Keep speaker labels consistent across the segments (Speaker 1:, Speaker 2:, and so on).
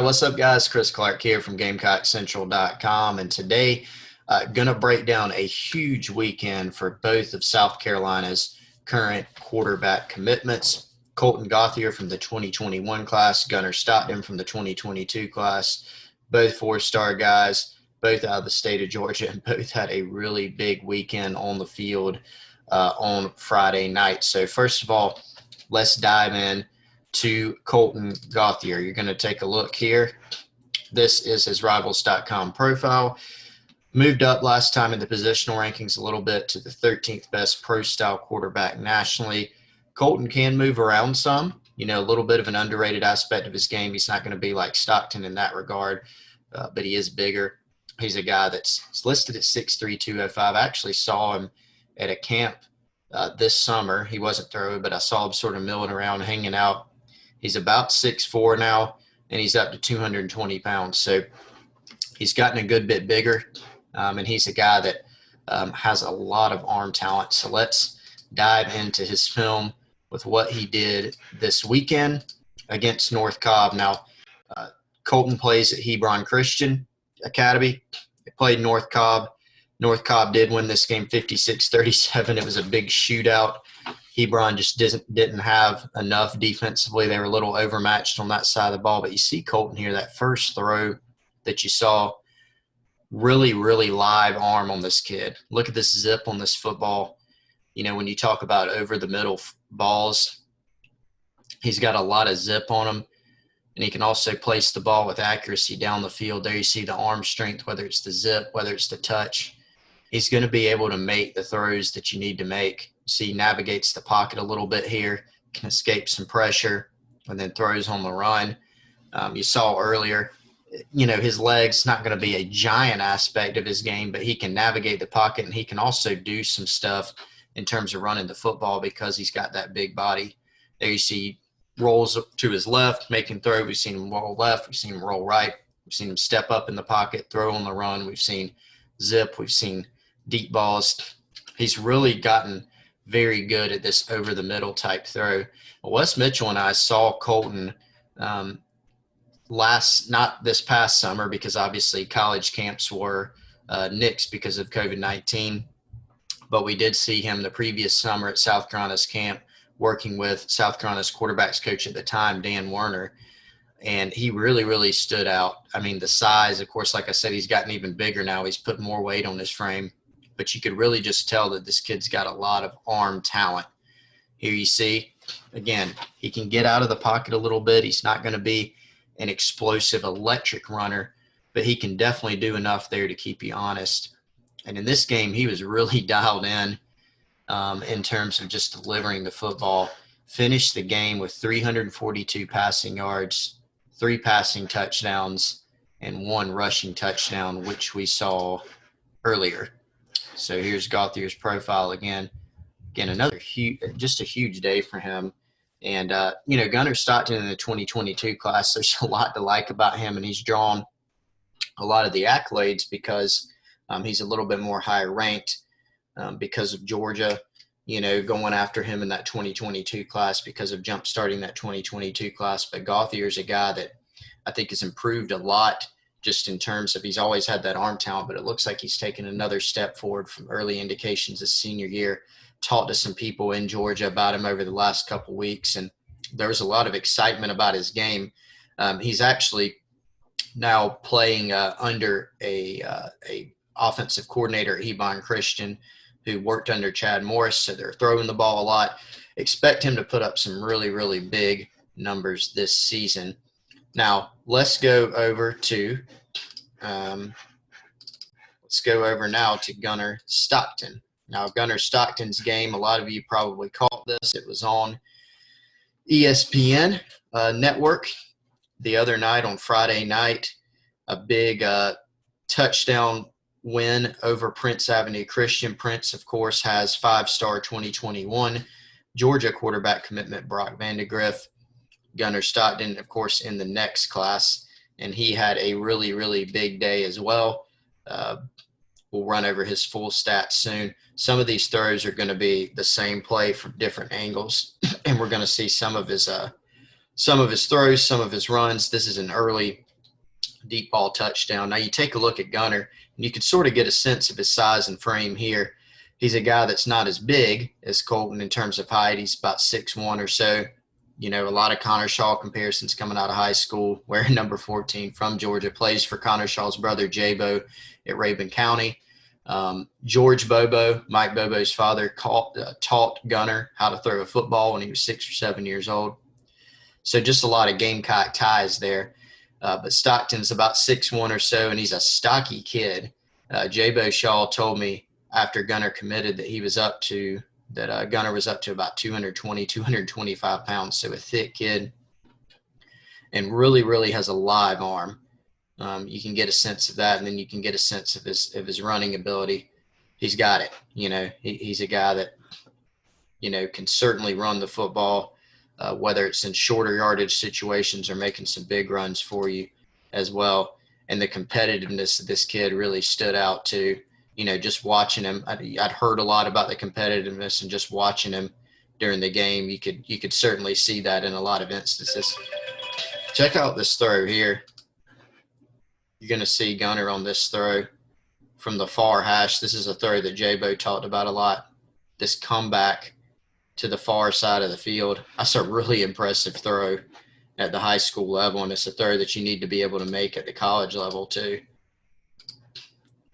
Speaker 1: What's up, guys? Chris Clark here from GamecockCentral.com, and today going to break down a huge weekend for both of South Carolina's current quarterback commitments. Colten Gauthier from the 2021 class, Gunnar Stockton from the 2022 class, both four-star guys, both out of the state of Georgia, and both had a really big weekend on the field on Friday night. So first of all, let's dive in to Colten Gauthier. You're going to take a look here. This is his Rivals.com profile. Moved up last time in the positional rankings a little bit to the 13th best pro-style quarterback nationally. Colten can move around some, a little bit of an underrated aspect of his game. He's not going to be like Stockton in that regard, but he is bigger. He's a guy that's listed at 6'3", 205. I actually saw him at a camp this summer. He wasn't throwing, but I saw him sort of milling around, hanging out. He's about 6'4" now, and he's up to 220 pounds. So he's gotten a good bit bigger, and he's a guy that has a lot of arm talent. So let's dive into his film with what he did this weekend against North Cobb. Now, Colten plays at Hebron Christian Academy. He played North Cobb. North Cobb did win this game 56-37. It was a big shootout. Hebron just didn't have enough defensively. They were a little overmatched on that side of the ball. But you see Colten here, that first throw that you saw, really, really live arm on this kid. Look at this zip on this football. When you talk about over-the-middle balls, he's got a lot of zip on him. And he can also place the ball with accuracy down the field. There you see the arm strength, whether it's the zip, whether it's the touch. He's going to be able to make the throws that you need to make. See, he navigates the pocket a little bit here, can escape some pressure, and then throws on the run. You saw earlier, his legs not going to be a giant aspect of his game, but he can navigate the pocket, and he can also do some stuff in terms of running the football because he's got that big body. There you see rolls up to his left, making throw. We've seen him roll left. We've seen him roll right. We've seen him step up in the pocket, throw on the run. We've seen zip. We've seen deep balls. He's really gotten very good at this over-the-middle type throw. Wes Mitchell and I saw Colten not this past summer because obviously college camps were nixed because of COVID-19, but we did see him the previous summer at South Carolina's camp working with South Carolina's quarterbacks coach at the time, Dan Werner, and he really, really stood out. I mean, the size, of course, like I said, he's gotten even bigger now. He's put more weight on his frame. But you could really just tell that this kid's got a lot of arm talent. Here you see, again, he can get out of the pocket a little bit. He's not going to be an explosive electric runner, but he can definitely do enough there to keep you honest. And in this game, he was really dialed in terms of just delivering the football. Finished the game with 342 passing yards, 3 passing touchdowns, and 1 rushing touchdown, which we saw earlier. So here's Gauthier's profile again. Again, another just a huge day for him. And, Gunnar Stockton in the 2022 class, there's a lot to like about him, and he's drawn a lot of the accolades because he's a little bit more higher ranked because of Georgia, going after him in that 2022 class because of jump starting that 2022 class. But Gauthier's a guy that I think has improved a lot just in terms of he's always had that arm talent, but it looks like he's taken another step forward from early indications his senior year. Talked to some people in Georgia about him over the last couple weeks, and there was a lot of excitement about his game. He's actually now playing under a offensive coordinator at Hebron Christian who worked under Chad Morris, so they're throwing the ball a lot. Expect him to put up some really, really big numbers this season. Now, let's go over now to Gunnar Stockton. Now, Gunnar Stockton's game, a lot of you probably caught this. It was on ESPN network the other night on Friday night. A big touchdown win over Prince Avenue Christian. Prince, of course, has 5-star 2021 Georgia quarterback commitment Brock Vandegrift. Gunnar Stockton, of course, in the next class, and he had a really, really big day as well. We'll run over his full stats soon. Some of these throws are going to be the same play from different angles, and we're going to see some of his throws, some of his runs. This is an early deep ball touchdown. Now you take a look at Gunner, and you can sort of get a sense of his size and frame here. He's a guy that's not as big as Colten in terms of height. He's about 6'1" or so. You know, a lot of Connor Shaw comparisons coming out of high school, wearing number 14 from Georgia, plays for Connor Shaw's brother, J-Bo, at Rabun County. George Bobo, Mike Bobo's father, taught Gunner how to throw a football when he was 6 or 7 years old. So just a lot of Gamecock ties there. But Stockton's about 6'1" or so, and he's a stocky kid. J-Bo Shaw told me after Gunner committed that Gunner was up to about 220, 225 pounds. So a thick kid, and really, really has a live arm. You can get a sense of that, and then you can get a sense of his running ability. He's got it. You know, he's a guy that, you know, can certainly run the football, whether it's in shorter yardage situations or making some big runs for you as well. And the competitiveness of this kid really stood out too. You know, just watching him, I'd heard a lot about the competitiveness, and just watching him during the game, you could certainly see that in a lot of instances. Check out this throw here. You're going to see Gunner on this throw from the far hash. This is a throw that J-Bo talked about a lot. This comeback to the far side of the field. That's a really impressive throw at the high school level, and it's a throw that you need to be able to make at the college level too.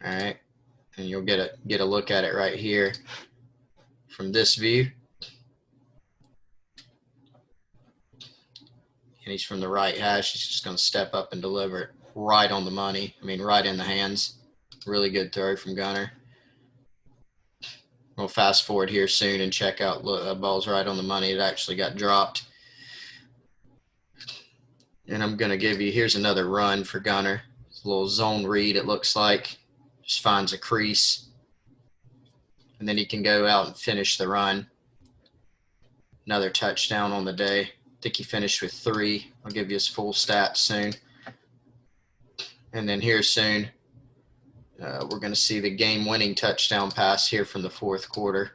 Speaker 1: All right. And you'll get a look at it right here from this view. And he's from the right hash. He's just going to step up and deliver it right on the money. I mean, right in the hands. Really good throw from Gunner. We'll fast forward here soon and check out. Look, that ball's right on the money. It actually got dropped. And I'm going to give you, here's another run for Gunner. It's a little zone read, it looks like. Just finds a crease. And then he can go out and finish the run. Another touchdown on the day. I think he finished with 3. I'll give you his full stats soon. And then here soon, we're going to see the game-winning touchdown pass here from the 4th quarter.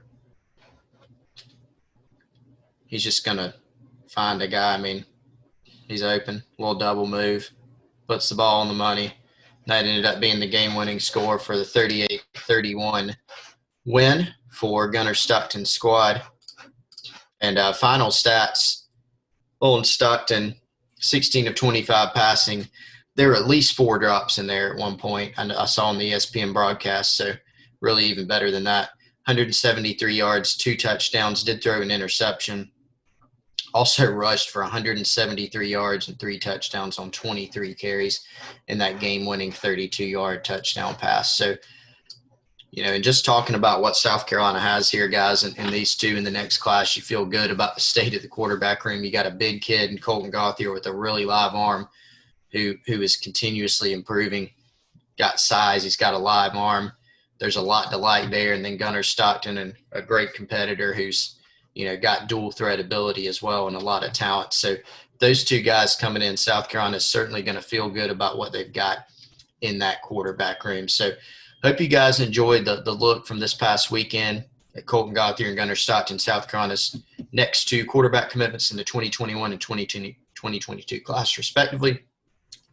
Speaker 1: He's just going to find a guy. I mean, he's open. Little double move. Puts the ball on the money. That ended up being the game-winning score for the 38-31 win for Gunner Stockton's squad. And final stats, Old Stockton, 16 of 25 passing. There were at least 4 drops in there at one point. I saw on the ESPN broadcast, so really even better than that. 173 yards, 2 touchdowns, did throw an interception. Also rushed for 173 yards and 3 touchdowns on 23 carries in that game-winning 32-yard touchdown pass. So, you know, and just talking about what South Carolina has here, guys, and these two in the next class, you feel good about the state of the quarterback room. You got a big kid in Colten Gauthier with a really live arm who is continuously improving. Got size. He's got a live arm. There's a lot to like there. And then Gunner Stockton, and a great competitor who's, you know, got dual threat ability as well and a lot of talent. So those two guys coming in, South Carolina is certainly going to feel good about what they've got in that quarterback room. So hope you guys enjoyed the look from this past weekend at Colten Gauthier and Gunner Stockton, South Carolina's next 2 quarterback commitments in the 2021 and 2022 class, respectively.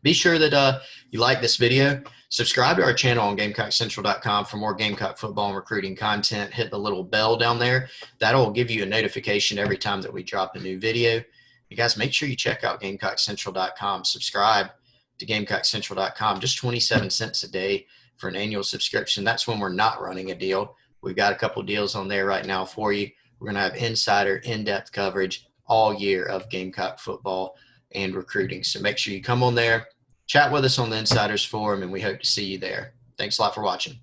Speaker 1: Be sure that you like this video. Subscribe to our channel on GamecockCentral.com for more Gamecock football and recruiting content. Hit the little bell down there. That'll give you a notification every time that we drop a new video. You guys, make sure you check out GamecockCentral.com. Subscribe to GamecockCentral.com. Just 27 cents a day for an annual subscription. That's when we're not running a deal. We've got a couple deals on there right now for you. We're going to have insider, in-depth coverage all year of Gamecock football and recruiting. So make sure you come on there, chat with us on the Insiders Forum, and we hope to see you there. Thanks a lot for watching.